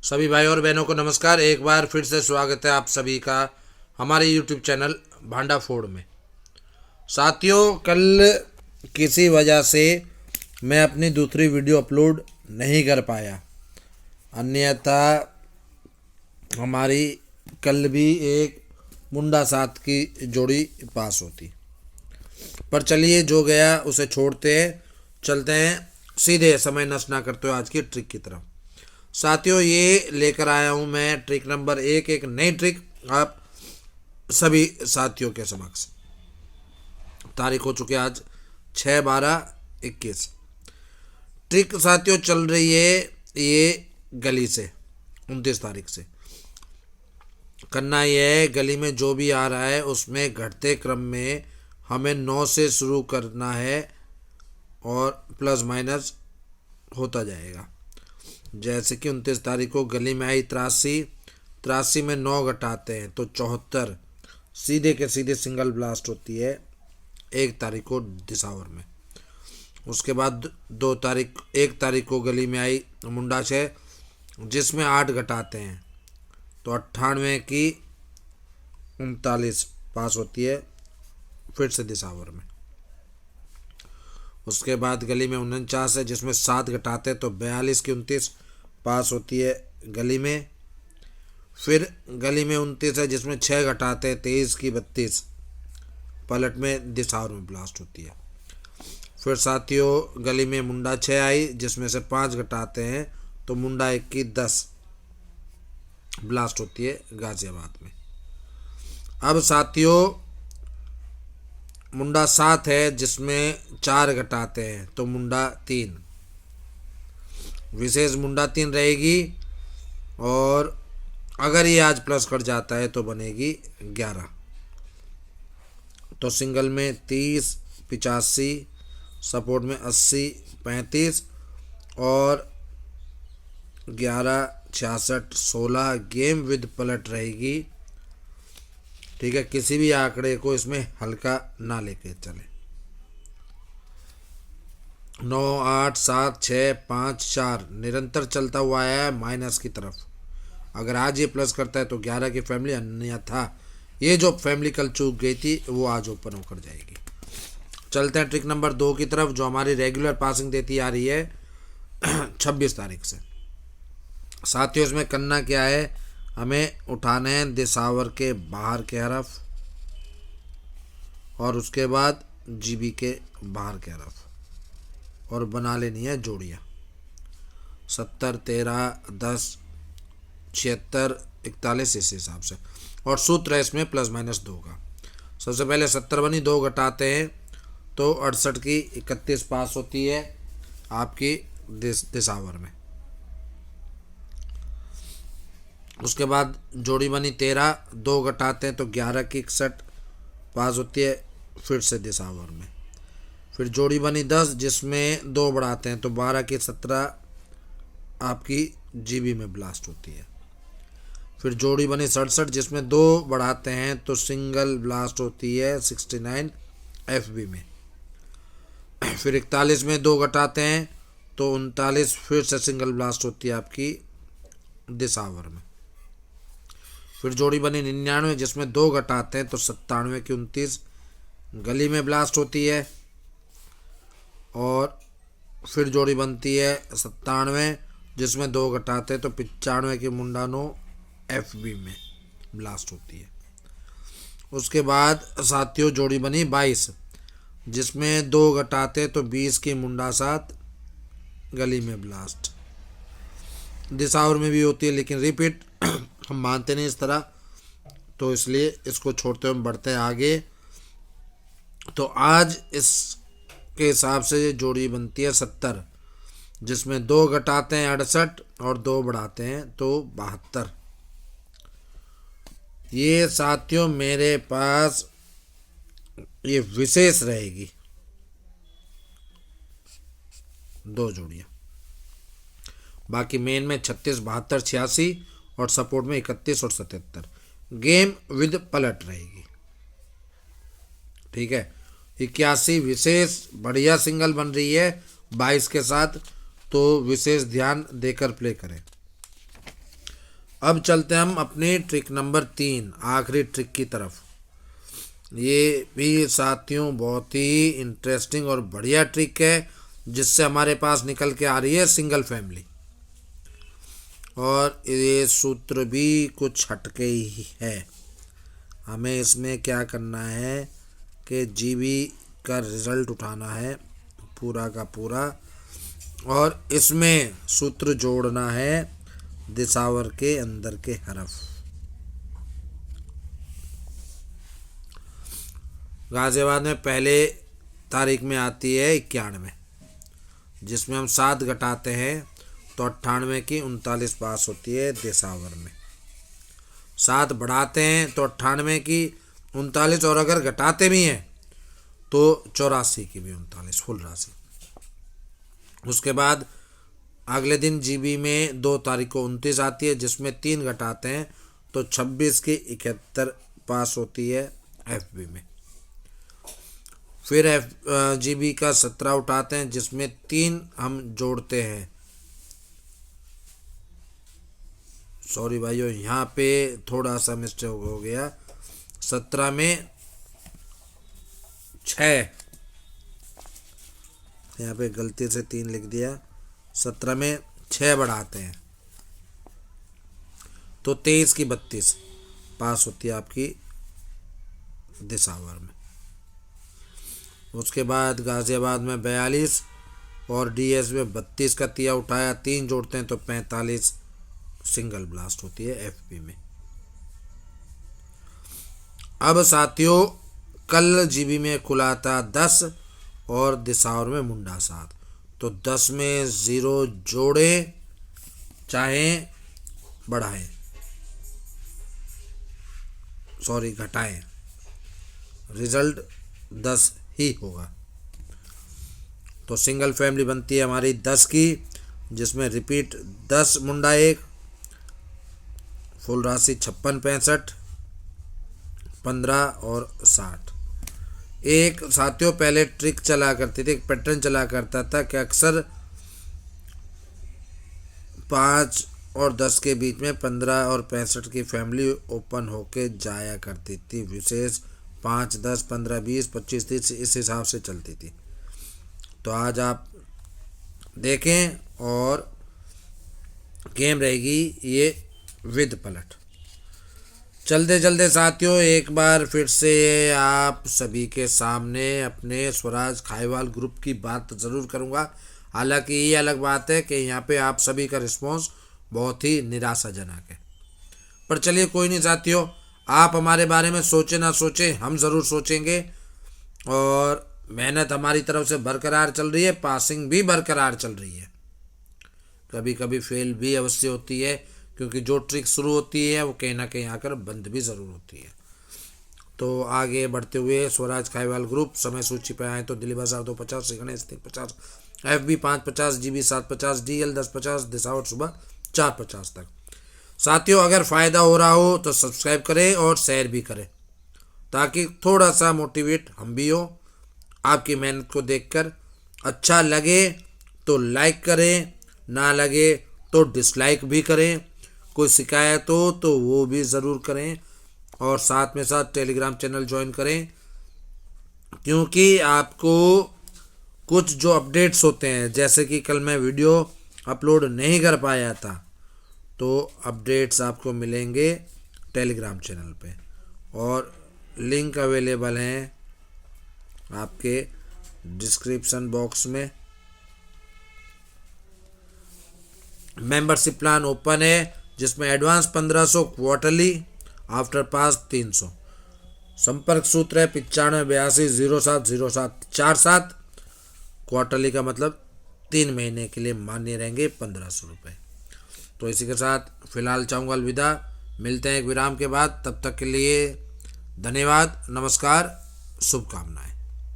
सभी भाई और बहनों को नमस्कार। एक बार फिर से स्वागत है आप सभी का हमारे यूट्यूब चैनल भांडा फोड़ में। साथियों, कल किसी वजह से मैं अपनी दूसरी वीडियो अपलोड नहीं कर पाया, अन्यथा हमारी कल भी एक मुंडा साथ की जोड़ी पास होती। पर चलिए, जो गया उसे छोड़ते हैं, चलते हैं सीधे समय नष्ट ना करते हुए आज की ट्रिक की तरफ। साथियों, ये लेकर आया हूँ मैं ट्रिक नंबर एक नई ट्रिक आप सभी साथियों के समक्ष। तारीख हो चुकी है आज 6/12/21। ट्रिक साथियों चल रही है ये गली से 29 तारीख से। करना यह है, गली में जो भी आ रहा है उसमें घटते क्रम में हमें 9 से शुरू करना है और प्लस माइनस होता जाएगा। जैसे कि 29 तारीख को गली में आई 83 में 9 घटाते हैं तो 74, सीधे के सीधे सिंगल ब्लास्ट होती है 1 तारीख को दिसावर में। उसके बाद 1 तारीख को गली में आई मुंडा 6, जिसमें 8 घटाते हैं तो 98 की 39 पास होती है फिर से दिसावर में। उसके बाद गली में 49 है, जिसमें 7 घटाते हैं तो 42 की 29 पास होती है गली में। फिर गली में 29 है, जिसमें 6 घटाते हैं 23 की 32 पलट में दिसावर में ब्लास्ट होती है। फिर साथियों गली में मुंडा 6 आई, जिसमें से 5 घटाते हैं तो मुंडा 1 की 10 ब्लास्ट होती है गाजियाबाद में। अब साथियों मुंडा 7 है, जिसमें 4 घटाते हैं तो मुंडा 3, विशेष मुंडा 3 रहेगी। और अगर ये आज प्लस कर जाता है तो बनेगी 11। तो सिंगल में 30 85, सपोर्ट में 80 35 और 11 66 16 गेम विद पलट रहेगी। ठीक है, किसी भी आंकड़े को इसमें हल्का ना लेके चले। 9 8 7 6 5 4 निरंतर चलता हुआ आया है माइनस की तरफ। अगर आज ये प्लस करता है तो 11 की फैमिली, अन्यथा ये जो फैमिली कल चूक गई थी वो आज ओपन होकर जाएगी। चलते हैं ट्रिक नंबर 2 की तरफ, जो हमारी रेगुलर पासिंग देती आ रही है 26 तारीख से। साथियों इसमें करना क्या है, हमें उठाने हैं दिसावर के बाहर के हरफ और उसके बाद जीबी के बाहर के हरफ और बना लेनी है जोड़ियाँ 70 13 10 76 41 इस हिसाब से। और सूत्र है इसमें प्लस माइनस 2 का। सबसे पहले 70 बनी, 2 घटाते हैं तो 68 की 31 पास होती है आपकी दिसावर में। उसके बाद जोड़ी बनी 13, 2 घटाते हैं तो 11 की 61 पास होती है फिर से दिसावर में। फिर जोड़ी बनी 10, जिसमें 2 बढ़ाते हैं तो 12 की 17 आपकी जीबी में ब्लास्ट होती है। फिर जोड़ी बनी 67, जिसमें 2 बढ़ाते हैं तो सिंगल ब्लास्ट होती है 69 एफबी में। फिर 41 में 2 घटाते हैं तो 39 फिर से सिंगल ब्लास्ट होती है आपकी दिसावर में। फिर जोड़ी बनी 99, जिसमें 2 घटाते हैं तो 97 की 29 गली में ब्लास्ट होती है। और फिर जोड़ी बनती है 97, जिसमें 2 घटाते हैं तो 95 की मुंडानो एफबी में ब्लास्ट होती है। उसके बाद साथियों जोड़ी बनी 22, जिसमें 2 घटाते तो 20 की मुंडा 7 गली में ब्लास्ट। दिसावर में भी होती है लेकिन रिपीट हम मानते नहीं इस तरह, तो इसलिए इसको छोड़ते हुए हम बढ़ते हैं आगे। तो आज इसके हिसाब से जोड़ी बनती है 70, जिसमें 2 घटाते हैं 68 और 2 बढ़ाते हैं तो 72। ये साथियों मेरे पास ये विशेष रहेगी 2 जोड़ियाँ। बाकी मेन में 36 72 86 और सपोर्ट में 31 और 77 गेम विद पलट रहेगी। ठीक है, 81 विशेष बढ़िया सिंगल बन रही है 22 के साथ, तो विशेष ध्यान देकर प्ले करें। अब चलते हैं हम अपनी ट्रिक नंबर 3, आखिरी ट्रिक की तरफ। ये भी साथियों बहुत ही इंटरेस्टिंग और बढ़िया ट्रिक है, जिससे हमारे पास निकल के आ रही है सिंगल फैमिली। और ये सूत्र भी कुछ हटके ही है। हमें इसमें क्या करना है कि जीबी का रिजल्ट उठाना है पूरा का पूरा, और इसमें सूत्र जोड़ना है दिशावर के अंदर के हरफ। गाजियाबाद में पहले तारीख में आती है 91, जिसमें हम 7 घटाते हैं तो 98 की 39 पास होती है दिशावर में। 7 बढ़ाते हैं तो 98 की 39, और अगर घटाते भी हैं तो 84 की भी 39 फुल राशि। उसके बाद अगले दिन जीबी में 2 तारीख को 29 आती है, जिसमें 3 घटाते हैं तो 26 की 71 पास होती है एफबी में। फिर जीबी का 17 उठाते हैं, जिसमें 3 हम जोड़ते हैं। सॉरी भाइयों, यहाँ पे थोड़ा सा मिस्टेक हो गया। 17 में 6, यहाँ पे गलती से 3 लिख दिया। 17 में 6 बढ़ाते हैं तो 23 की 32 पास होती है आपकी दिशावर में। उसके बाद गाजियाबाद में 42 और डीएस में 32 का तिया उठाया, 3 जोड़ते हैं तो 45 सिंगल ब्लास्ट होती है एफपी में। अब साथियों, कल जीबी में खुला था 10 और दिशावर में मुंडा 7, तो 10 में 0 जोड़े चाहे बढ़ाएं, सॉरी घटाएं, रिजल्ट 10 ही होगा। तो सिंगल फैमिली बनती है हमारी 10 की, जिसमें रिपीट 10 मुंडा 1, फुल राशि 56, 65, 15 और 60। एक साथियों पहले ट्रिक चला करती थी, एक पैटर्न चला करता था कि अक्सर 5 और 10 के बीच में 15 और 65 की फैमिली ओपन होके जाया करती थी। विशेष 5, 10, 15, 20, 25, 30 इस हिसाब से चलती थी। तो आज आप देखें और गेम रहेगी ये विद पलट। चलते चलते साथियों, एक बार फिर से आप सभी के सामने अपने स्वराज खाईवाल ग्रुप की बात ज़रूर करूँगा। हालांकि ये अलग बात है कि यहाँ पे आप सभी का रिस्पॉन्स बहुत ही निराशाजनक है, पर चलिए कोई नहीं साथियों, आप हमारे बारे में सोचे ना सोचे, हम ज़रूर सोचेंगे। और मेहनत हमारी तरफ से बरकरार चल रही है, पासिंग भी बरकरार चल रही है। कभी कभी फेल भी अवश्य होती है, क्योंकि जो ट्रिक शुरू होती है वो कहीं ना कहीं आकर बंद भी ज़रूर होती है। तो आगे बढ़ते हुए स्वराज खाईवाल ग्रुप समय सूची पर आए तो दिल्ली बाजार 250, Ganesh 350, FB 550, GB 750, DL 1050, Disawar सुबह 450 तक। साथियों अगर फ़ायदा हो रहा हो तो सब्सक्राइब करें और शेयर भी करें, ताकि थोड़ा सा मोटिवेट हम भी हो आपकी मेहनत को देखकर। अच्छा लगे तो लाइक करें, ना लगे तो डिसलाइक भी करें। कोई शिकायत हो तो वो भी ज़रूर करें, और साथ में साथ टेलीग्राम चैनल ज्वाइन करें, क्योंकि आपको कुछ जो अपडेट्स होते हैं, जैसे कि कल मैं वीडियो अपलोड नहीं कर पाया था, तो अपडेट्स आपको मिलेंगे टेलीग्राम चैनल पे, और लिंक अवेलेबल हैं आपके डिस्क्रिप्शन बॉक्स में। मेंबरशिप प्लान ओपन है, जिसमें एडवांस 1500, क्वार्टरली आफ्टर पास 300। संपर्क सूत्र है 9582070747। क्वार्टरली का मतलब 3 महीने के लिए मान्य रहेंगे 1500 रुपये। तो इसी के साथ फिलहाल चाहूँगा अलविदा, मिलते हैं एक विराम के बाद। तब तक के लिए धन्यवाद, नमस्कार, शुभकामनाएं।